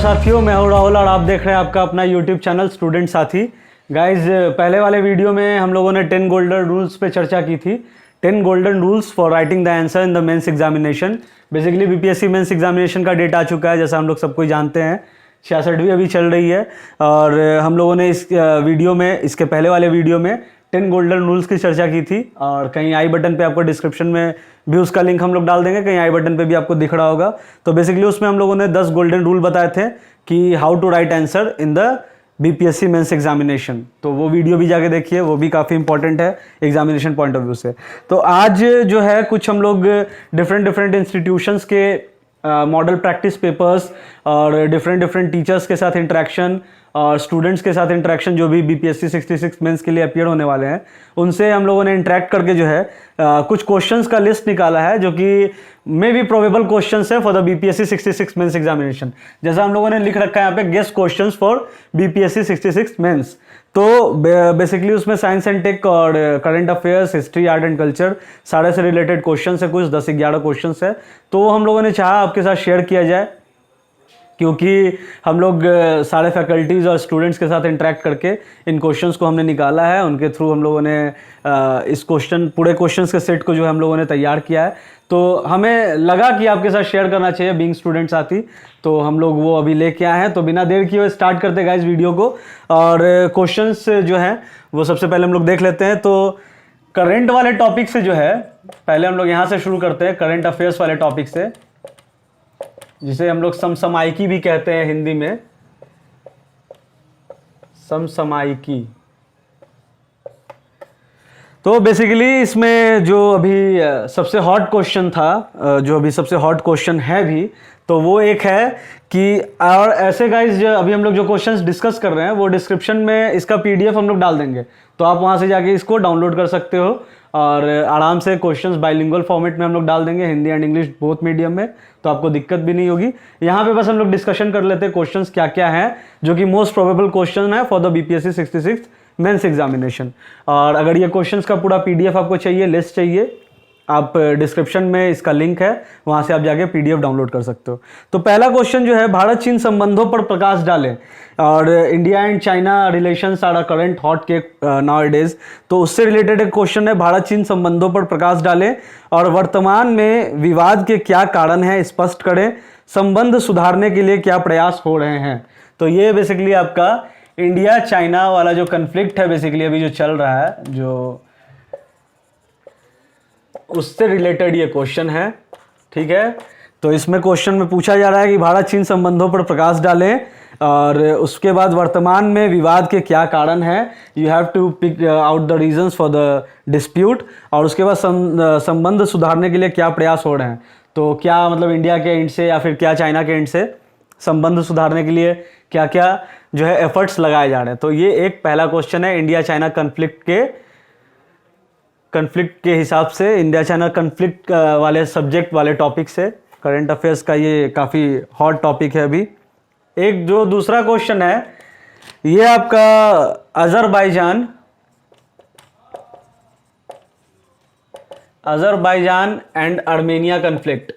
साथियों, मैं हूं राहुल और आप देख रहे हैं आपका अपना यूट्यूब चैनल स्टूडेंट साथी। गाइज, पहले वाले वीडियो में हम लोगों ने 10 गोल्डन रूल्स पे चर्चा की थी। 10 golden rules for writing the answer in the mains examination. Basically BPSC mains examination का डेट आ चुका है, जैसा हम लोग सबको जानते हैं। 66वीं अभी चल रही है और हम लोगों ने इस वीडियो में, इसके पहले वाले वीडियो में 10 गोल्डन रूल्स की चर्चा की थी। और कहीं आई बटन पे आपको डिस्क्रिप्शन में भी उसका लिंक हम लोग डाल देंगे, कहीं आई बटन पे भी आपको दिख रहा होगा। तो बेसिकली उसमें हम लोगों ने 10 गोल्डन रूल बताए थे कि how to write answer in the BPSC mains examination. तो वो वीडियो भी जाके देखिए, वो भी काफ़ी इंपॉर्टेंट है एग्जामिनेशन पॉइंट ऑफ व्यू से। तो आज जो है कुछ हम लोग डिफरेंट इंस्टीट्यूशंस के मॉडल प्रैक्टिस पेपर्स और डिफरेंट टीचर्स के साथ इंटरेक्शन और स्टूडेंट्स के साथ इंटरेक्शन जो भी बीपीएससी 66 मेंस के लिए अपीयर होने वाले हैं, उनसे हम लोगों ने इंटरेक्ट करके जो है कुछ क्वेश्चंस का लिस्ट निकाला है जो कि मे बी प्रोबेबल क्वेश्चंस है for the BPSC 66 mains examination. जैसा हम लोगों ने लिख रखा है यहाँ पे, guessed questions for BPSC 66 mains. तो बेसिकली उसमें साइंस एंड टेक और current affairs, history, art and culture सारे से रिलेटेड क्वेश्चंस है, कुछ 10-11 क्वेश्चंस है। तो हम लोगों ने चाहा आपके साथ शेयर किया जाए, क्योंकि हम लोग सारे फैकल्टीज़ और स्टूडेंट्स के साथ इंटरेक्ट करके इन क्वेश्चंस को हमने निकाला है। उनके थ्रू हम लोगों ने इस पूरे क्वेश्चंस के सेट को जो है हम लोगों ने तैयार किया है। तो हमें लगा कि आपके साथ शेयर करना चाहिए बीइंग स्टूडेंट साथी, तो हम लोग वो अभी लेके आए हैं। तो बिना देर किए स्टार्ट करते हैं गाइस वीडियो को। और क्वेश्चंस जो हैं वो सबसे पहले हम लोग देख लेते हैं। तो करंट वाले टॉपिक से जो है पहले हम लोग यहाँ से शुरू करते हैं, करंट अफेयर्स वाले टॉपिक से, जिसे हम लोग समसामयिकी भी कहते हैं हिंदी में, समसामयिकी। तो बेसिकली इसमें जो अभी सबसे हॉट क्वेश्चन था, जो अभी सबसे हॉट क्वेश्चन है भी, तो वो एक है कि, और ऐसे गाइज अभी हम लोग जो क्वेश्चंस डिस्कस कर रहे हैं वो डिस्क्रिप्शन में इसका पीडीएफ हम लोग डाल देंगे, तो आप वहां से जाके इसको डाउनलोड कर सकते हो और आराम से क्वेश्चंस बाइलिंगुअल फॉर्मेट में हम लोग डाल देंगे, Hindi and English both medium में, तो आपको दिक्कत भी नहीं होगी। यहाँ पे बस हम लोग डिस्कशन कर लेते हैं क्वेश्चंस क्या क्या हैं जो कि मोस्ट प्रोबेबल क्वेश्चन है for the BPSC 66 mains examination. और अगर ये क्वेश्चंस का पूरा पीडीएफ आपको चाहिए, लिस्ट चाहिए, आप डिस्क्रिप्शन में इसका लिंक है, वहां से आप जाके पीडीएफ डाउनलोड कर सकते हो। तो पहला क्वेश्चन जो है, भारत चीन संबंधों पर प्रकाश डालें। और India and China relations are a current hot cake nowadays. तो उससे रिलेटेड एक क्वेश्चन है, भारत चीन संबंधों पर प्रकाश डालें और वर्तमान में विवाद के क्या कारण है स्पष्ट करें, संबंध सुधारने के लिए क्या प्रयास हो रहे हैं। तो ये बेसिकली आपका इंडिया चाइना वाला जो कन्फ्लिक्ट है बेसिकली अभी जो चल रहा है, जो उससे रिलेटेड ये क्वेश्चन है, ठीक है। तो इसमें क्वेश्चन में पूछा जा रहा है कि भारत चीन संबंधों पर प्रकाश डालें और उसके बाद वर्तमान में विवाद के क्या कारण हैं, you have to pick out the reasons for the dispute, और उसके बाद संबंध सुधारने के लिए क्या प्रयास हो रहे हैं। तो क्या मतलब इंडिया के एंड से या फिर क्या चाइना के एंड से संबंध सुधारने के लिए क्या क्या जो है एफर्ट्स लगाए जा रहे हैं। तो ये एक पहला क्वेश्चन है इंडिया चाइना कन्फ्लिक्ट के हिसाब से, इंडिया चाइना कन्फ्लिक्ट वाले सब्जेक्ट वाले टॉपिक से, करंट अफेयर्स का ये काफ़ी हॉट टॉपिक है अभी। एक जो दूसरा क्वेश्चन है, ये आपका अजरबैजान एंड आर्मेनिया कन्फ्लिक्ट।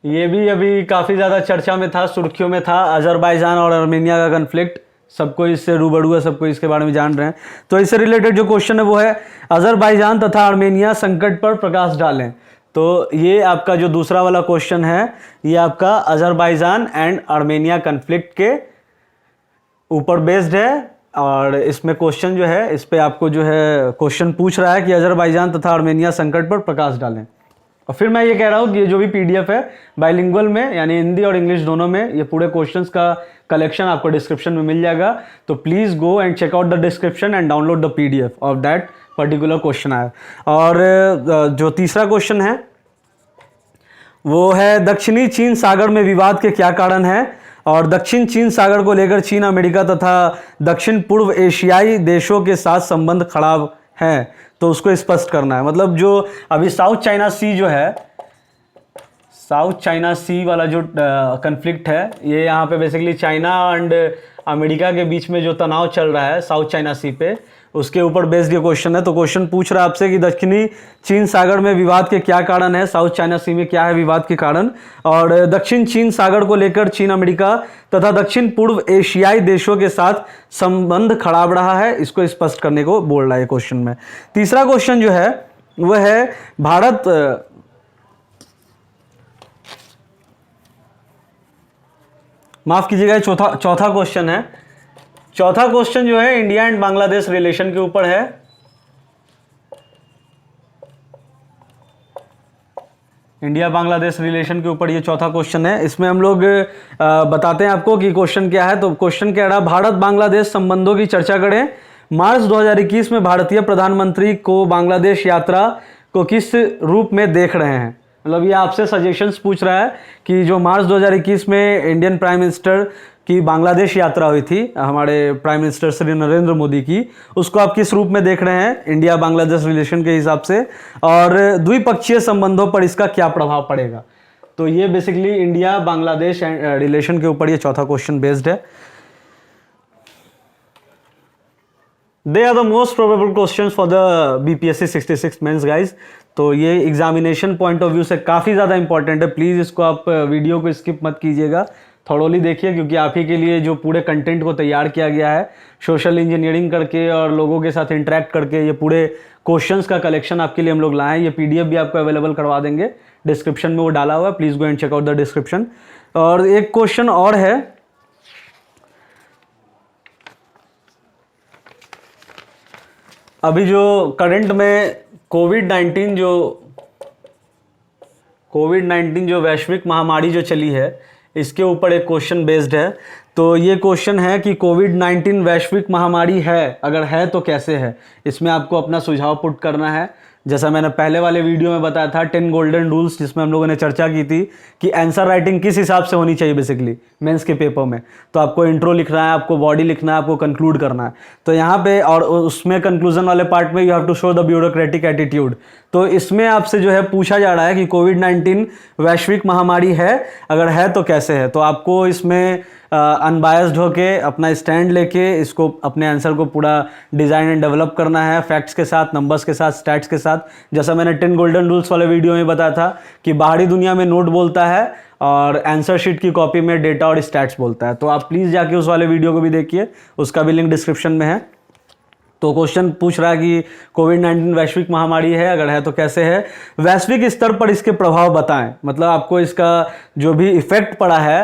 ये भी अभी काफ़ी ज़्यादा चर्चा में था, सुर्खियों में था। अजरबैजान और आर्मेनिया का कन्फ्लिक्ट, सबको इससे रूबरू है, सबको इसके बारे में जान रहे हैं। तो इससे रिलेटेड जो क्वेश्चन है वो है, अजरबैजान तथा आर्मेनिया संकट पर प्रकाश डालें। तो ये आपका जो दूसरा वाला क्वेश्चन है, ये आपका अजरबैजान एंड आर्मेनिया कन्फ्लिक्ट के ऊपर बेस्ड है। और इसमें क्वेश्चन जो है, इस पे आपको जो है क्वेश्चन पूछ रहा है कि अजरबैजान तथा आर्मेनिया संकट पर प्रकाश डालें। और फिर मैं ये कह रहा हूँ कि ये जो भी पीडीएफ है बाइलिंगुअल में, यानी हिंदी और इंग्लिश दोनों में, ये पूरे क्वेश्चंस का कलेक्शन आपको डिस्क्रिप्शन में मिल जाएगा। तो please go and check out the description and download the PDF of that particular question है। और जो तीसरा क्वेश्चन है वो है, दक्षिणी चीन सागर में विवाद के क्या कारण हैं, और दक्षिण चीन सागर को लेकर चीन, अमेरिका तथा दक्षिण पूर्व एशियाई देशों के साथ संबंध खराब हैं, तो उसको स्पष्ट करना है। मतलब जो अभी साउथ चाइना सी जो है, साउथ चाइना सी वाला जो कन्फ्लिक्ट है, ये यहाँ पे बेसिकली चाइना एंड अमेरिका के बीच में जो तनाव चल रहा है साउथ चाइना सी पे, उसके ऊपर बेस्ड ये क्वेश्चन है। तो क्वेश्चन पूछ रहा है आपसे कि दक्षिणी चीन सागर में विवाद के क्या कारण है, साउथ चाइना सी में क्या है विवाद के कारण, और दक्षिण चीन सागर को लेकर चीन अमेरिका तथा दक्षिण पूर्व एशियाई देशों के साथ संबंध खराब रहा है, इसको स्पष्ट करने को बोल रहा है क्वेश्चन में। तीसरा क्वेश्चन जो है वह है भारत, माफ कीजिएगा, चौथा क्वेश्चन है। चौथा क्वेश्चन जो है इंडिया एंड बांग्लादेश रिलेशन के ऊपर है। इंडिया बांग्लादेश रिलेशन के ऊपर ये चौथा क्वेश्चन है। इसमें हम लोग बताते हैं आपको कि क्वेश्चन क्या है। तो क्वेश्चन कह रहा, भारत बांग्लादेश संबंधों की चर्चा करें। मार्च 2021 में भारतीय प्रधानमंत्री को बांग्लादेश यात्रा को किस रूप में देख रहे हैं। मतलब ये आपसे सजेशंस पूछ रहा है कि जो मार्च 2021 में इंडियन प्राइम मिनिस्टर की बांग्लादेश यात्रा हुई थी, हमारे प्राइम मिनिस्टर श्री नरेंद्र मोदी की, उसको आप किस रूप में देख रहे हैं इंडिया बांग्लादेश रिलेशन के हिसाब से, और द्विपक्षीय संबंधों पर इसका क्या प्रभाव पड़ेगा। तो ये बेसिकली इंडिया बांग्लादेश रिलेशन के ऊपर ये चौथा क्वेश्चन बेस्ड है। They are the most probable questions for the BPSC 66 mains guys. तो ये एग्जामिनेशन पॉइंट ऑफ व्यू से काफ़ी ज़्यादा इंपॉर्टेंट है। प्लीज़ इसको आप वीडियो को स्किप मत कीजिएगा, थोड़ोली देखिए, क्योंकि आप ही के लिए जो पूरे कंटेंट को तैयार किया गया है सोशल इंजीनियरिंग करके और लोगों के साथ इंटरेक्ट करके, ये पूरे क्वेश्चंस का कलेक्शन आपके लिए हम लोग लाए हैं। ये PDF भी आपको अवेलेबल करवा देंगे, डिस्क्रिप्शन में वो डाला हुआ है, please go and check out the description. और एक क्वेश्चन और है, अभी जो करंट में कोविड-19 जो वैश्विक महामारी जो चली है, इसके ऊपर एक क्वेश्चन बेस्ड है। तो ये क्वेश्चन है कि कोविड-19 वैश्विक महामारी है, अगर है तो कैसे है। इसमें आपको अपना सुझाव पुट करना है। जैसा मैंने पहले वाले वीडियो में बताया था 10 गोल्डन रूल्स, जिसमें हम लोगों ने चर्चा की थी कि आंसर राइटिंग किस हिसाब से होनी चाहिए बेसिकली मेंस के पेपर में। तो आपको इंट्रो लिखना है, आपको बॉडी लिखना है, आपको कंक्लूड करना है। तो यहाँ पे और उसमें कंक्लूजन वाले पार्ट में you have to show the bureaucratic attitude. तो इसमें आपसे जो है पूछा जा रहा है कि कोविड-19 वैश्विक महामारी है, अगर है तो कैसे है। तो आपको इसमें अनबायस्ड होके अपना स्टैंड लेके इसको अपने आंसर को पूरा डिज़ाइन एंड डेवलप करना है, फैक्ट्स के साथ, नंबर्स के साथ, स्टैट्स के साथ। जैसा मैंने 10 गोल्डन रूल्स वाले वीडियो में बताया था कि बाहरी दुनिया में नोट बोलता है और आंसर शीट की कॉपी में डेटा और स्टैट्स बोलता है। तो आप प्लीज़ जाके उस वाले वीडियो को भी देखिए, उसका भी लिंक डिस्क्रिप्शन में है। तो क्वेश्चन पूछ रहा है कि कोविड-19 वैश्विक महामारी है, अगर है तो कैसे है। वैश्विक स्तर पर इसके प्रभाव बताएं, मतलब आपको इसका जो भी इफेक्ट पड़ा है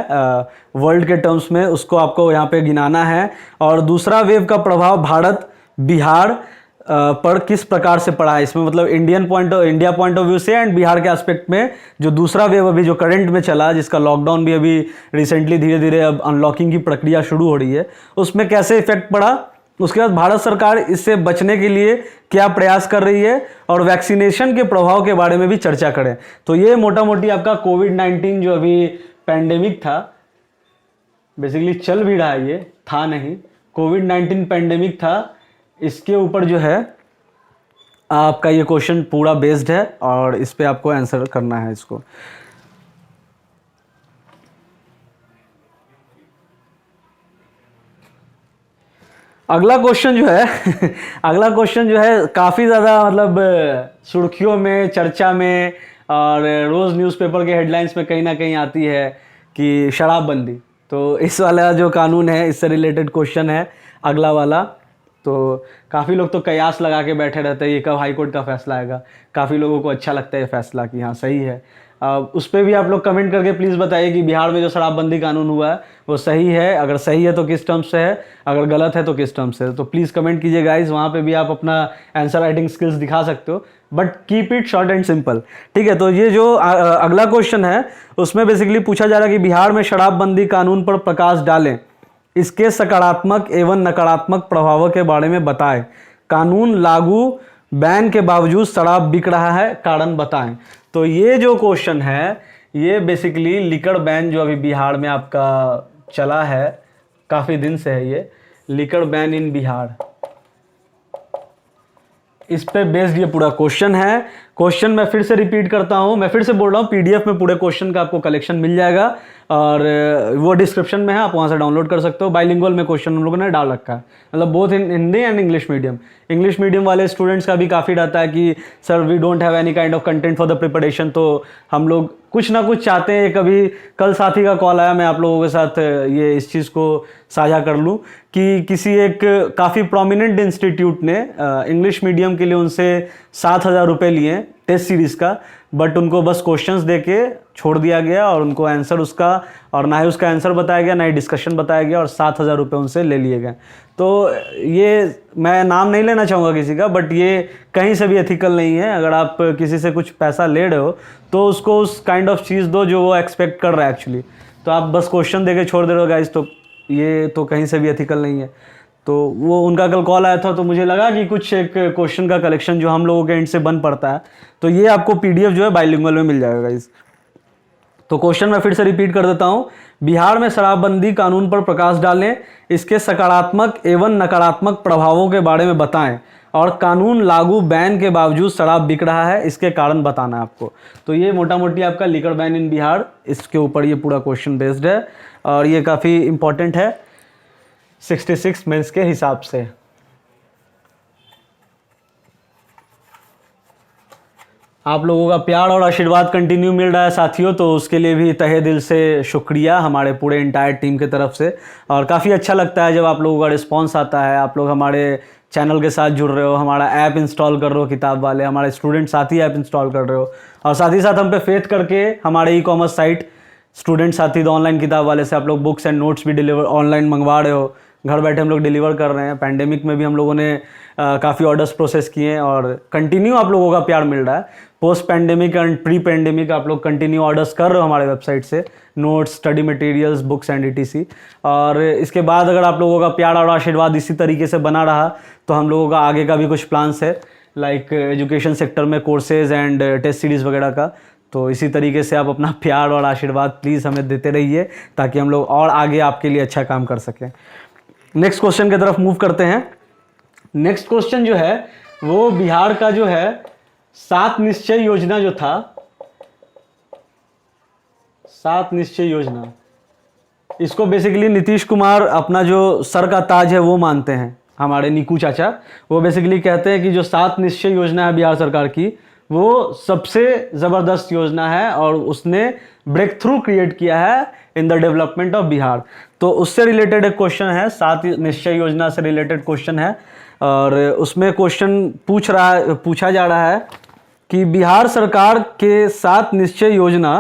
वर्ल्ड के टर्म्स में, उसको आपको यहाँ पे गिनाना है। और दूसरा वेव का प्रभाव भारत बिहार पर किस प्रकार से पड़ा है। इसमें मतलब इंडिया पॉइंट ऑफ व्यू से एंड बिहार के एस्पेक्ट में जो दूसरा वेव अभी जो करंट में चला, जिसका लॉकडाउन भी अभी रिसेंटली धीरे धीरे अब अनलॉकिंग की प्रक्रिया शुरू हो रही है, उसमें कैसे इफेक्ट पड़ा। उसके बाद भारत सरकार इससे बचने के लिए क्या प्रयास कर रही है, और वैक्सीनेशन के प्रभाव के बारे में भी चर्चा करें। तो ये मोटा मोटी आपका कोविड-19 जो अभी पैंडेमिक था, बेसिकली चल भी रहा है, ये था नहीं, कोविड-19 पैंडेमिक था, इसके ऊपर जो है आपका ये क्वेश्चन पूरा बेस्ड है और इस पे आपको आंसर करना है इसको। अगला क्वेश्चन जो है अगला क्वेश्चन जो है काफ़ी ज़्यादा मतलब सुर्खियों में, चर्चा में, और रोज़ न्यूज़पेपर के हेडलाइंस में कहीं ना कहीं आती है कि शराबबंदी। तो इस वाला जो कानून है, इससे रिलेटेड क्वेश्चन है अगला वाला। तो काफ़ी लोग तो कयास लगा के बैठे रहते हैं ये कब हाई कोर्ट का फैसला आएगा। काफ़ी लोगों को अच्छा लगता है ये फैसला कि हाँ सही है। उस पर भी आप लोग कमेंट करके प्लीज़ बताइए कि बिहार में जो शराबबंदी कानून हुआ है वो सही है, अगर सही है तो किस टर्म्स से है, अगर गलत है तो किस टर्म्स से है। तो प्लीज़ कमेंट कीजिए गाइज, वहाँ पे भी आप अपना आंसर राइटिंग स्किल्स दिखा सकते हो, but keep it short and simple, ठीक है। तो ये जो अगला क्वेश्चन है उसमें बेसिकली पूछा जा रहा है कि बिहार में शराबबंदी कानून पर प्रकाश डालें, इसके सकारात्मक एवं नकारात्मक प्रभावों के बारे में बताएं। कानून लागू बैन के बावजूद शराब बिक रहा है, कारण बताएं। तो ये जो क्वेश्चन है ये बेसिकली लिकर बैन जो अभी बिहार में आपका चला है, काफ़ी दिन से है ये लिकर बैन इन बिहार, इस पे बेस्ड ये पूरा क्वेश्चन है। क्वेश्चन मैं फिर से रिपीट करता हूँ, मैं फिर से बोल रहा हूँ, पीडीएफ में पूरे क्वेश्चन का आपको कलेक्शन मिल जाएगा और वो डिस्क्रिप्शन में है, आप वहाँ से डाउनलोड कर सकते हो। बाइलिंगुअल में क्वेश्चन हम लोगों ने डाल रखा है, मतलब both in Hindi and English medium. English medium वाले स्टूडेंट्स का भी काफ़ी रहता है कि sir we don't have any kind of content for the preparation, तो हम लोग कुछ ना कुछ चाहते हैं। कभी कल साथी का कॉल आया, मैं आप लोगों के साथ ये इस चीज़ को साझा कर लूँ कि किसी एक काफ़ी प्रोमिनेंट इंस्टीट्यूट ने इंग्लिश मीडियम के लिए उनसे 7,000 रुपये लिए टेस्ट सीरीज़ का, बट उनको बस क्वेश्चंस देके छोड़ दिया गया और उनको आंसर उसका, और ना ही उसका आंसर बताया गया, ना ही डिस्कशन बताया गया, और 7,000 रुपये उनसे ले लिए गए। तो ये मैं नाम नहीं लेना चाहूँगा किसी का, बट ये कहीं से भी एथिकल नहीं है। अगर आप किसी से कुछ पैसा ले रहे हो तो उसको उस काइंड ऑफ चीज़ दो जो वो एक्सपेक्ट कर रहा है एक्चुअली। तो आप बस क्वेश्चन देके छोड़ दे रहे हो गाइस, तो ये तो कहीं से भी एथिकल नहीं है। तो वो उनका कल कॉल आया था, तो मुझे लगा कि कुछ एक क्वेश्चन का कलेक्शन जो हम लोगों के एंड से बन पड़ता है, तो ये आपको पीडीएफ जो है बाइलिंगुअल में मिल जाएगा गाइस। तो क्वेश्चन मैं फिर से रिपीट कर देता हूँ। बिहार में शराबबंदी कानून पर प्रकाश डालें, इसके सकारात्मक एवं नकारात्मक प्रभावों के बारे में बताएं, और कानून लागू बैन के बावजूद शराब बिक रहा है, इसके कारण बताना है आपको। तो ये मोटा मोटी आपका लिकर बैन इन बिहार, इसके ऊपर ये पूरा क्वेश्चन बेस्ड है और ये काफ़ी इंपॉर्टेंट है 66 मेंस के हिसाब से। आप लोगों का प्यार और आशीर्वाद कंटिन्यू मिल रहा है साथियों, तो उसके लिए भी तहे दिल से शुक्रिया हमारे पूरे इंटायर टीम की तरफ से। और काफ़ी अच्छा लगता है जब आप लोगों का रिस्पांस आता है, आप लोग हमारे चैनल के साथ जुड़ रहे हो, हमारा ऐप इंस्टॉल कर रहे हो, किताब वाले हमारे स्टूडेंट साथी ऐप इंस्टॉल कर रहे हो, और साथ ही साथ हम पे फेथ करके हमारे ई-कॉमर्स साइट स्टूडेंट साथी द ऑनलाइन किताब वाले से आप लोग बुक्स एंड नोट्स भी डिलीवर ऑनलाइन मंगवा रहे हो, घर बैठे हम लोग डिलीवर कर रहे हैं। पैंडेमिक में भी हम लोगों ने काफ़ी ऑर्डर्स प्रोसेस किए हैं और कंटिन्यू आप लोगों का प्यार मिल रहा है। Post pandemic and pre pandemic आप लोग कंटिन्यू ऑर्डर्स कर रहे हो हमारे वेबसाइट से, notes, study materials, books and ETC। और इसके बाद अगर आप लोगों का प्यार और आशीर्वाद इसी तरीके से बना रहा तो हम लोगों का आगे का भी कुछ प्लान्स है, लाइक एजुकेशन सेक्टर में कोर्सेज एंड टेस्ट सीरीज़ वगैरह का। तो इसी तरीके से आप अपना प्यार और आशीर्वाद प्लीज़ हमें देते रहिए ताकि हम लोग और आगे आपके लिए अच्छा काम कर सकें। नेक्स्ट क्वेश्चन की तरफ मूव करते हैं। नेक्स्ट क्वेश्चन जो है वो बिहार का जो है 7 निश्चय योजना जो था, 7 निश्चय योजना, इसको बेसिकली नीतीश कुमार अपना जो सर का ताज है वो मानते हैं। हमारे निकू चाचा वो बेसिकली कहते हैं कि जो 7 निश्चय योजना है बिहार सरकार की, वो सबसे ज़बरदस्त योजना है और उसने ब्रेक थ्रू क्रिएट किया है in the development of Bihar. तो उससे रिलेटेड एक क्वेश्चन है, 7 निश्चय योजना से रिलेटेड क्वेश्चन है, और उसमें क्वेश्चन पूछा जा रहा है कि बिहार सरकार के 7 निश्चय योजना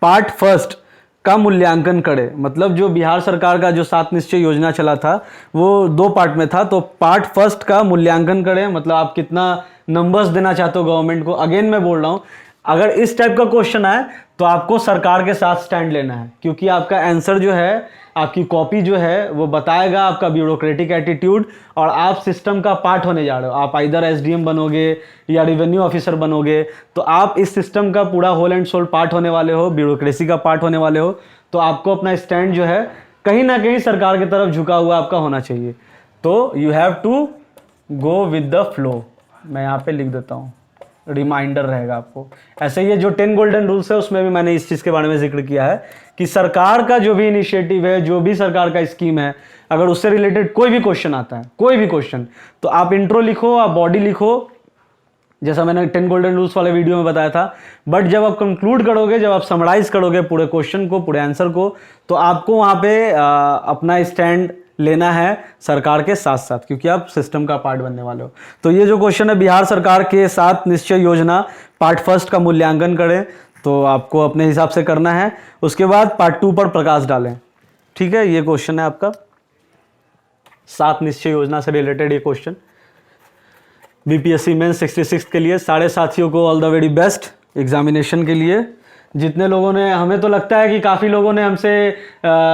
पार्ट फर्स्ट का मूल्यांकन करे। मतलब जो बिहार सरकार का जो 7 निश्चय योजना चला था वो 2 पार्ट में था, तो पार्ट फर्स्ट का मूल्यांकन करें, मतलब आप कितना नंबर्स देना चाहते हो गवर्नमेंट को। अगेन मैं बोल रहा हूँ, अगर इस टाइप का क्वेश्चन आए तो आपको सरकार के साथ स्टैंड लेना है, क्योंकि आपका आंसर जो है, आपकी कॉपी जो है वो बताएगा आपका ब्यूरोक्रेटिक एटीट्यूड, और आप सिस्टम का पार्ट होने जा रहे हो। आप इधर SDM बनोगे या रेवेन्यू ऑफिसर बनोगे, तो आप इस सिस्टम का पूरा होल एंड सोल पार्ट होने वाले हो, ब्यूरोक्रेसी का पार्ट होने वाले हो। तो आपको अपना स्टैंड जो है कहीं ना कहीं सरकार की तरफ झुका हुआ आपका होना चाहिए। तो you have to go with the flow. मैं यहाँ पे लिख देता हूँ, रिमाइंडर रहेगा आपको। ऐसे ये जो 10 गोल्डन रूल्स है उसमें भी मैंने इस चीज़ के बारे में जिक्र किया है कि सरकार का जो भी इनिशिएटिव है, जो भी सरकार का स्कीम है, अगर उससे रिलेटेड कोई भी क्वेश्चन आता है, कोई भी क्वेश्चन, तो आप इंट्रो लिखो, आप बॉडी लिखो, जैसा मैंने 10 गोल्डन रूल्स वाले वीडियो में बताया था। बट जब आप कंक्लूड करोगे, जब आप समराइज करोगे पूरे क्वेश्चन को, पूरे आंसर को, तो आपको वहाँ पे अपना स्टैंड लेना है सरकार के साथ साथ, क्योंकि आप सिस्टम का पार्ट बनने वाले हो। तो ये जो क्वेश्चन है, बिहार सरकार के 7 निश्चय योजना पार्ट फर्स्ट का मूल्यांकन करें, तो आपको अपने हिसाब से करना है। उसके बाद पार्ट 2 पर प्रकाश डालें। ठीक है, ये क्वेश्चन है आपका 7 निश्चय योजना से रिलेटेड ये क्वेश्चन BPSC मेंस 66 के लिए। सारे साथियों को all the very best examination के लिए। जितने लोगों ने, हमें तो लगता है कि काफ़ी लोगों ने हमसे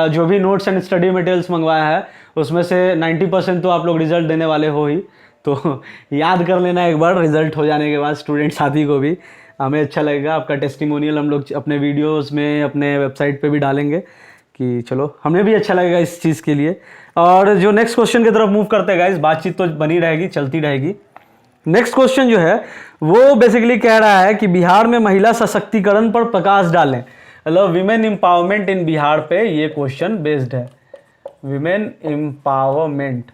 जो भी नोट्स एंड स्टडी मटेरियल्स मंगवाया है उसमें से 90% तो आप लोग रिजल्ट देने वाले हो ही। तो याद कर लेना एक बार रिजल्ट हो जाने के बाद स्टूडेंट साथी को भी, हमें अच्छा लगेगा। आपका टेस्टिमोनियल हम लोग अपने वीडियोस में, अपने वेबसाइट पे भी डालेंगे कि चलो हमें भी अच्छा लगेगा इस चीज़ के लिए। और जो नेक्स्ट क्वेश्चन की तरफ मूव करते हैं गाइस, बातचीत तो बनी रहेगी, चलती रहेगी। नेक्स्ट क्वेश्चन जो है वो बेसिकली कह रहा है कि बिहार में महिला सशक्तिकरण पर प्रकाश डालें, मतलब विमेन एम्पावरमेंट इन बिहार पे ये क्वेश्चन बेस्ड है। विमेन एम्पावरमेंट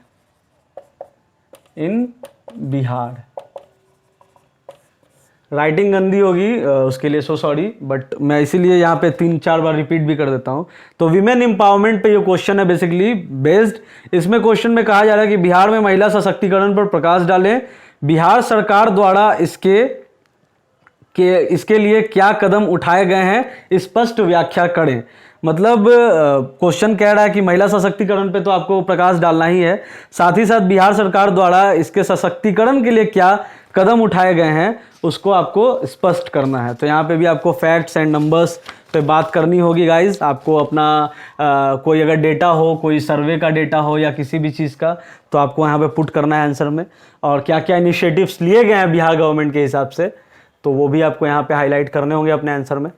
इन बिहार। राइटिंग गंदी होगी उसके लिए सो सॉरी, बट मैं इसीलिए यहाँ पे 3-4 बार रिपीट भी कर देता हूँ। तो विमेन एम्पावरमेंट पे ये क्वेश्चन है बेसिकली बेस्ड। इसमें क्वेश्चन में कहा जा रहा है कि बिहार में महिला सशक्तिकरण पर प्रकाश डालें, बिहार सरकार द्वारा इसके लिए क्या कदम उठाए गए हैं, स्पष्ट व्याख्या करें। मतलब क्वेश्चन कह रहा है कि महिला सशक्तिकरण पे तो आपको प्रकाश डालना ही है, साथ ही साथ बिहार सरकार द्वारा इसके सशक्तिकरण के लिए क्या कदम उठाए गए हैं उसको आपको स्पष्ट करना है। तो यहाँ पे भी आपको फैक्ट्स एंड नंबर्स पे बात करनी होगी गाइज। आपको अपना कोई अगर डेटा हो, कोई सर्वे का डेटा हो या किसी भी चीज़ का, तो आपको यहाँ पे पुट करना है आंसर में। और क्या क्या इनिशिएटिव्स लिए गए हैं बिहार गवर्नमेंट के हिसाब से, तो वो भी आपको यहाँ पे हाईलाइट करने होंगे अपने आंसर में।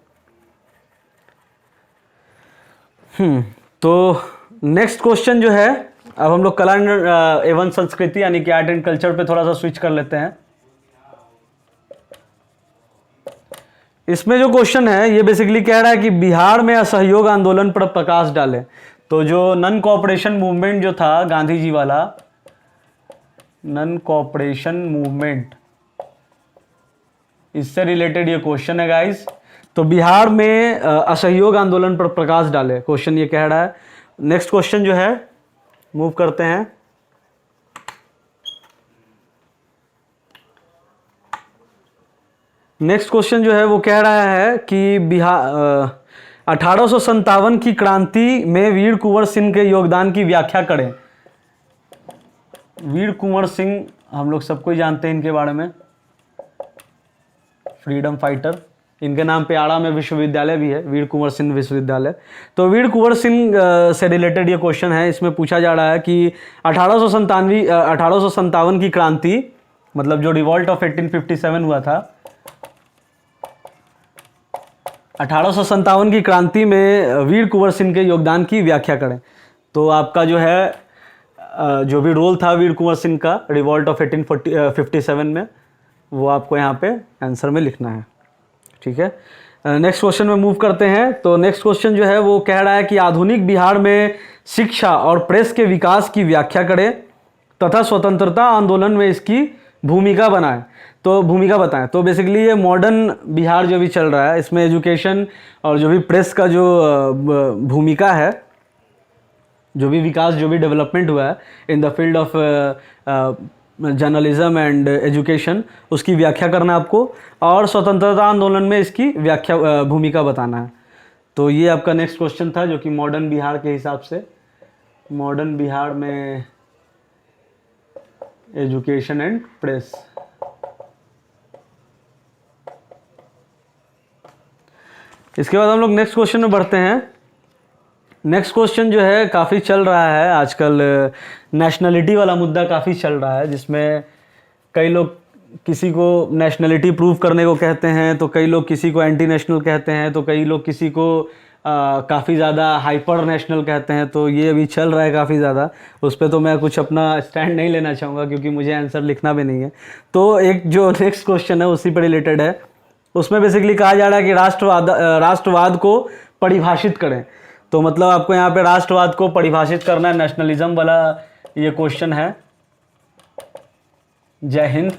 तो नेक्स्ट क्वेश्चन जो है, अब हम लोग कला एवं संस्कृति यानी कि आर्ट एंड कल्चर पे थोड़ा सा स्विच कर लेते हैं। इसमें जो क्वेश्चन है ये बेसिकली कह रहा है कि बिहार में असहयोग आंदोलन पर प्रकाश डाले। तो जो नन कोऑपरेशन मूवमेंट जो था गांधी जी वाला, नन कोऑपरेशन मूवमेंट, इससे रिलेटेड ये क्वेश्चन है गाइस। तो बिहार में असहयोग आंदोलन पर प्रकाश डाले, क्वेश्चन ये कह रहा है। नेक्स्ट क्वेश्चन जो है मूव करते हैं। नेक्स्ट क्वेश्चन जो है वो कह रहा है कि बिहार 1857 की क्रांति में वीर कुंवर सिंह के योगदान की व्याख्या करें। वीर कुंवर सिंह हम लोग सबको ही जानते हैं इनके बारे में, फ्रीडम फाइटर। इनके नाम पे आड़ा में विश्वविद्यालय भी है, वीर कुंवर सिंह विश्वविद्यालय। तो वीर कुंवर सिंह से रिलेटेड ये क्वेश्चन है। इसमें पूछा जा रहा है कि 1857 की क्रांति, मतलब जो रिवॉल्ट ऑफ 1857 हुआ था, 1857 की क्रांति में वीर कुंवर सिंह के योगदान की व्याख्या करें। तो आपका जो है जो भी रोल था वीर कुंवर सिंह का रिवॉल्ट ऑफ 1857 में, वो आपको यहाँ पे आंसर में लिखना है। ठीक है, नेक्स्ट क्वेश्चन में मूव करते हैं। तो नेक्स्ट क्वेश्चन जो है वो कह रहा है कि आधुनिक बिहार में शिक्षा और प्रेस के विकास की व्याख्या करें तथा स्वतंत्रता आंदोलन में इसकी भूमिका बताएं। तो बेसिकली ये मॉडर्न बिहार जो भी चल रहा है, इसमें एजुकेशन और जो भी प्रेस का जो भूमिका है, जो भी विकास, जो भी डेवलपमेंट हुआ है in the field of journalism and education, उसकी व्याख्या करना आपको, और स्वतंत्रता आंदोलन में इसकी भूमिका बताना है। तो ये आपका नेक्स्ट क्वेश्चन था जो कि मॉडर्न बिहार के हिसाब से, मॉडर्न बिहार में एजुकेशन एंड प्रेस। इसके बाद हम लोग नेक्स्ट क्वेश्चन में बढ़ते हैं। नेक्स्ट क्वेश्चन जो है काफ़ी चल रहा है आजकल, नेशनलिटी वाला मुद्दा काफ़ी चल रहा है, जिसमें कई लोग किसी को नेशनलिटी प्रूव करने को कहते हैं, तो कई लोग किसी को एंटी नेशनल कहते हैं, तो कई लोग किसी को काफ़ी ज़्यादा हाइपर नेशनल कहते हैं। तो ये अभी चल रहा है काफ़ी ज़्यादा, उस पर तो मैं कुछ अपना स्टैंड नहीं लेना चाहूँगा क्योंकि मुझे आंसर लिखना भी नहीं है। तो एक जो नेक्स्ट क्वेश्चन है उसी पर रिलेटेड है। उसमें बेसिकली कहा जा रहा है कि राष्ट्रवाद को परिभाषित करें। तो मतलब आपको यहाँ पे राष्ट्रवाद को परिभाषित करना है, नेशनलिज्म वाला ये क्वेश्चन है। जय हिंद,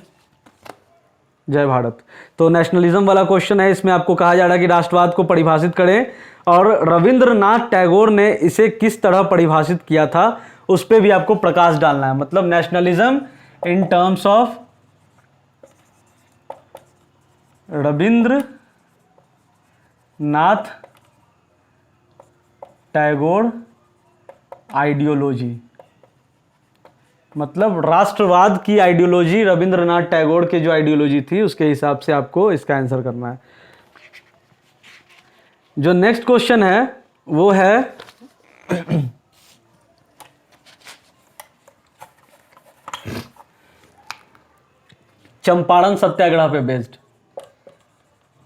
जय भारत। तो नेशनलिज्म वाला क्वेश्चन है, इसमें आपको कहा जा रहा है कि राष्ट्रवाद को परिभाषित करें, और रविंद्रनाथ टैगोर ने इसे किस तरह परिभाषित किया था उस पर भी आपको प्रकाश डालना है। मतलब nationalism in terms of Rabindranath Tagore ideology, मतलब राष्ट्रवाद की आइडियोलॉजी, रविंद्रनाथ टैगोर के जो आइडियोलॉजी थी उसके हिसाब से आपको इसका आंसर करना है। जो नेक्स्ट क्वेश्चन है वो है चंपारण सत्याग्रह पे बेस्ड।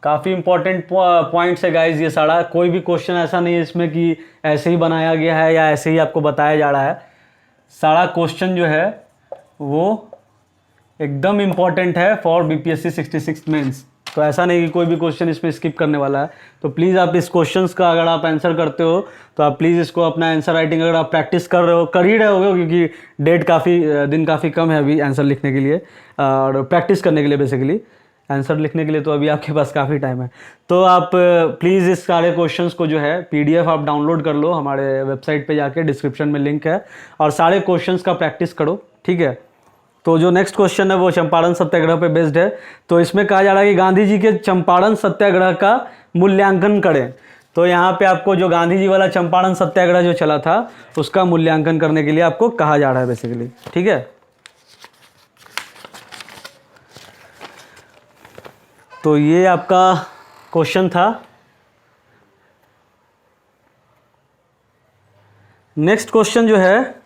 काफ़ी इंपॉर्टेंट पॉइंट्स है गाइज ये सारा। कोई भी क्वेश्चन ऐसा नहीं है इसमें कि ऐसे ही बनाया गया है या ऐसे ही आपको बताया जा रहा है। सारा क्वेश्चन जो है वो एकदम इम्पॉर्टेंट है फॉर बीपीएससी 66 मेंस। तो ऐसा नहीं कि कोई भी क्वेश्चन इसमें स्किप करने वाला है। तो प्लीज़ आप इस क्वेश्चंस का अगर आप आंसर करते हो तो आप प्लीज़ इसको अपना आंसर राइटिंग अगर आप प्रैक्टिस कर रहे हो, कर ही रहे होगे, क्योंकि दिन काफ़ी कम है अभी आंसर लिखने के लिए और प्रैक्टिस करने के लिए। बेसिकली आंसर लिखने के लिए तो अभी आपके पास काफ़ी टाइम है। तो आप प्लीज़ इस सारे क्वेश्चंस को जो है पीडीएफ आप डाउनलोड कर लो, हमारे वेबसाइट पे जाके डिस्क्रिप्शन में लिंक है, और सारे क्वेश्चंस का प्रैक्टिस करो, ठीक है। तो जो नेक्स्ट क्वेश्चन है वो चंपारण सत्याग्रह पे बेस्ड है। तो इसमें कहा जा रहा है कि गांधी जी के चंपारण सत्याग्रह का मूल्यांकन करें। तो यहाँ पे आपको जो गांधी जी वाला चंपारण सत्याग्रह जो चला था उसका मूल्यांकन करने के लिए आपको कहा जा रहा है बेसिकली, ठीक है। तो ये आपका क्वेश्चन था। नेक्स्ट क्वेश्चन जो है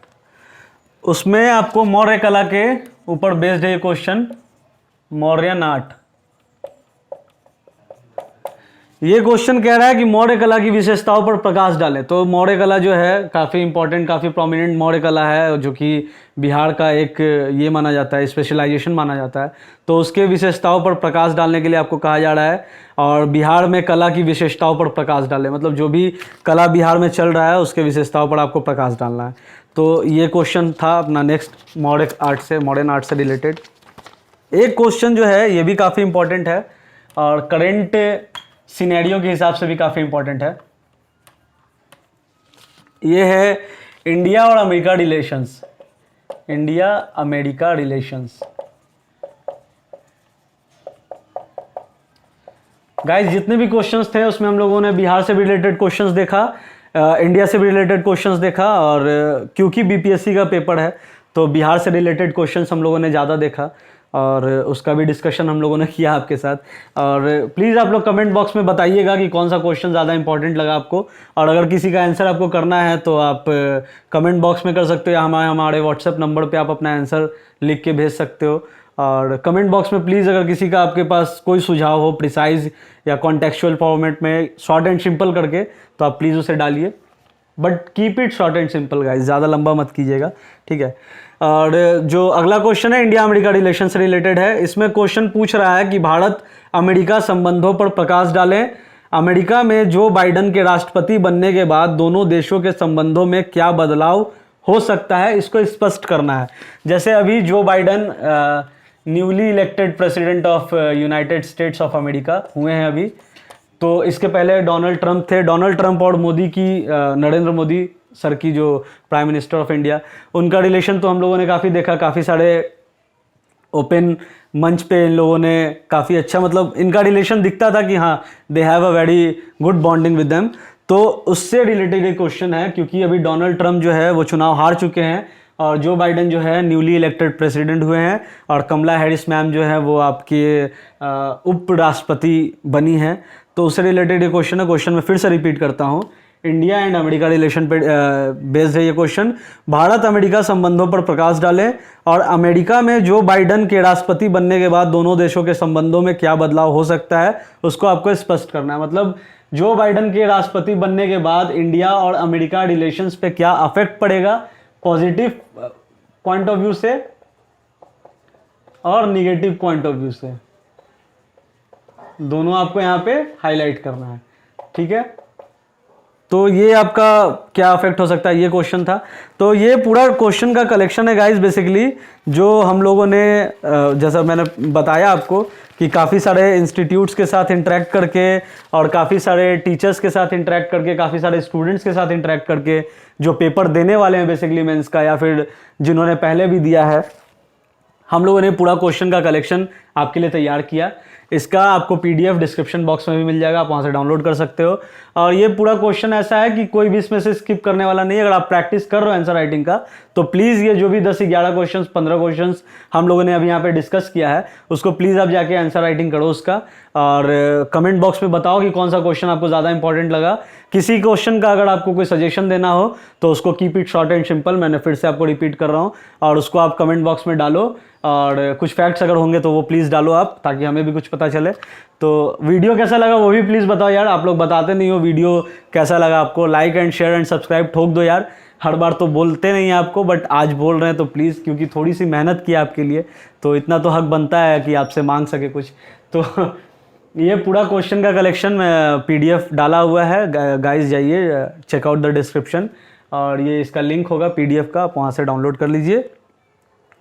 उसमें आपको मौर्य कला के ऊपर बेस्ड है ये क्वेश्चन, मौर्यन आर्ट। ये क्वेश्चन कह रहा है कि मौर्य कला की विशेषताओं पर प्रकाश डालें। तो मौर्य कला जो है काफ़ी इंपॉर्टेंट, काफ़ी प्रोमिनेंट मौर्य कला है, जो कि बिहार का एक ये माना जाता है, स्पेशलाइजेशन माना जाता है। तो उसके विशेषताओं पर प्रकाश डालने के लिए आपको कहा जा रहा है, और बिहार में कला की विशेषताओं पर प्रकाश डालें, मतलब जो भी कला बिहार में चल रहा है उसके विशेषताओं पर आपको प्रकाश डालना है। तो ये क्वेश्चन था अपना नेक्स्ट मॉडर्न आर्ट से रिलेटेड। एक क्वेश्चन जो है ये भी काफ़ी इंपॉर्टेंट है और करेंट सिनेरियो के हिसाब से भी काफ़ी इंपॉर्टेंट है। ये है इंडिया और America relations, India America relations. Guys जितने भी क्वेश्चंस थे उसमें हम लोगों ने बिहार से भी रिलेटेड क्वेश्चंस देखा, इंडिया से भी रिलेटेड क्वेश्चंस देखा, और क्योंकि बीपीएससी का पेपर है तो बिहार से रिलेटेड क्वेश्चंस हम लोगों ने ज़्यादा देखा और उसका भी डिस्कशन हम लोगों ने किया आपके साथ। और प्लीज़ आप लोग कमेंट बॉक्स में बताइएगा कि कौन सा क्वेश्चन ज़्यादा इंपॉर्टेंट लगा आपको, और अगर किसी का आंसर आपको करना है तो आप कमेंट बॉक्स में कर सकते हो, या हमारे व्हाट्सएप नंबर पे आप अपना आंसर लिख के भेज सकते हो। और कमेंट बॉक्स में प्लीज़ अगर किसी का आपके पास कोई सुझाव हो प्रिसाइज या कॉन्टेक्चुअल फॉर्मेट में शॉर्ट एंड सिंपल करके, तो आप प्लीज़ उसे डालिए, but keep it short and simple guys, ज़्यादा लंबा मत कीजिएगा, ठीक है। और जो अगला क्वेश्चन है इंडिया अमेरिका रिलेशन से रिलेटेड है। इसमें क्वेश्चन पूछ रहा है कि भारत अमेरिका संबंधों पर प्रकाश डालें। अमेरिका में जो बाइडन के राष्ट्रपति बनने के बाद दोनों देशों के संबंधों में क्या बदलाव हो सकता है, इसको स्पष्ट करना है। जैसे अभी जो Biden newly elected president of United states of America हुए हैं अभी, तो इसके पहले डोनाल्ड ट्रंप थे। डोनाल्ड ट्रंप और मोदी की नरेंद्र मोदी सर की जो प्राइम मिनिस्टर ऑफ इंडिया, उनका रिलेशन तो हम लोगों ने काफ़ी देखा, काफ़ी सारे ओपन मंच पे इन लोगों ने काफ़ी अच्छा, मतलब इनका रिलेशन दिखता था कि हाँ they have a very good bonding with them. तो उससे रिलेटेड एक क्वेश्चन है, क्योंकि अभी डोनाल्ड ट्रंप जो है वो चुनाव हार चुके हैं और जो बाइडन जो है न्यूली इलेक्टेड प्रेसिडेंट हुए हैं, और कमला हैरिस मैम जो है वो आपके उपराष्ट्रपति बनी हैं। तो उससे रिलेटेड ये क्वेश्चन है। क्वेश्चन में फिर से रिपीट करता हूँ, इंडिया एंड अमेरिका रिलेशन पे बेस्ड है ये क्वेश्चन। भारत अमेरिका संबंधों पर प्रकाश डालें, और अमेरिका में जो बाइडन के राष्ट्रपति बनने के बाद दोनों देशों के संबंधों में क्या बदलाव हो सकता है उसको आपको स्पष्ट करना है। मतलब जो बाइडन के राष्ट्रपति बनने के बाद इंडिया और अमेरिका रिलेशंस पे क्या अफेक्ट पड़ेगा, पॉजिटिव पॉइंट ऑफ व्यू से और निगेटिव पॉइंट ऑफ व्यू से, दोनों आपको यहाँ पे हाईलाइट करना है, ठीक है। तो ये आपका क्या अफेक्ट हो सकता है, ये क्वेश्चन था। तो ये पूरा क्वेश्चन का कलेक्शन है गाइस बेसिकली, जो हम लोगों ने जैसा मैंने बताया आपको कि काफ़ी सारे इंस्टीट्यूट्स के साथ इंटरेक्ट करके और काफ़ी सारे टीचर्स के साथ इंटरेक्ट करके, काफ़ी सारे स्टूडेंट्स के साथ इंटरेक्ट करके, जो पेपर देने वाले हैं बेसिकली मेंस का, या फिर जिन्होंने पहले भी दिया है, हम लोगों ने पूरा क्वेश्चन का कलेक्शन आपके लिए तैयार किया। इसका आपको पीडीएफ डिस्क्रिप्शन बॉक्स में भी मिल जाएगा, आप वहाँ से डाउनलोड कर सकते हो। और ये पूरा क्वेश्चन ऐसा है कि कोई भी इसमें से स्किप करने वाला नहीं है। अगर आप प्रैक्टिस कर रहे हो आंसर राइटिंग का, तो प्लीज़ ये जो भी 10-11 क्वेश्चंस 15 क्वेश्चंस हम लोगों ने अभी यहाँ पे डिस्कस किया है, उसको प्लीज़ आप जाके आंसर राइटिंग करो उसका, और कमेंट बॉक्स में बताओ कि कौन सा क्वेश्चन आपको ज़्यादा इंपॉर्टेंट लगा। किसी क्वेश्चन का अगर आपको कोई सजेशन देना हो तो उसको keep it short and simple, मैंने फिर से आपको रिपीट कर रहा हूँ, और उसको आप कमेंट बॉक्स में डालो, और कुछ फैक्ट्स अगर होंगे तो वो प्लीज़ डालो आप, ताकि हमें भी कुछ पता चले। तो वीडियो कैसा लगा वो भी प्लीज़ बताओ यार, आप लोग बताते नहीं हो वीडियो कैसा लगा आपको। Like and share and subscribe ठोक दो यार, हर बार तो बोलते नहीं हैं आपको, बट आज बोल रहे हैं तो प्लीज़, क्योंकि थोड़ी सी मेहनत की आपके लिए, तो इतना तो हक बनता है कि आपसे मांग सके कुछ। तो ये पूरा क्वेश्चन का कलेक्शन PDF डाला हुआ है, गाइस जाइए चेकआउट द डिस्क्रिप्शन, और ये इसका लिंक होगा PDF का, आप वहाँ से डाउनलोड कर लीजिए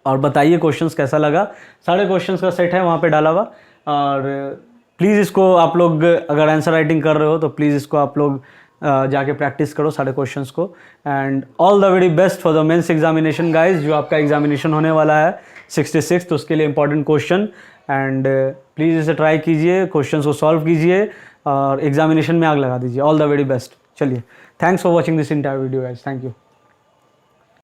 और बताइए क्वेश्चंस कैसा लगा। सारे क्वेश्चंस का सेट है वहाँ पे डाला हुआ, और प्लीज़ इसको आप लोग अगर आंसर राइटिंग कर रहे हो तो प्लीज़ इसको आप लोग जाके प्रैक्टिस करो सारे क्वेश्चंस को। And all the very best for the mains examination guys, जो आपका एग्जामिनेशन होने वाला है 66, तो उसके लिए इंपॉर्टेंट क्वेश्चन, एंड प्लीज़ इसे ट्राई कीजिए, क्वेश्चंस को सॉल्व कीजिए और एग्जामिनेशन में आग लगा दीजिए। All the very best. चलिए, thanks for watching this entire video guys, thank you.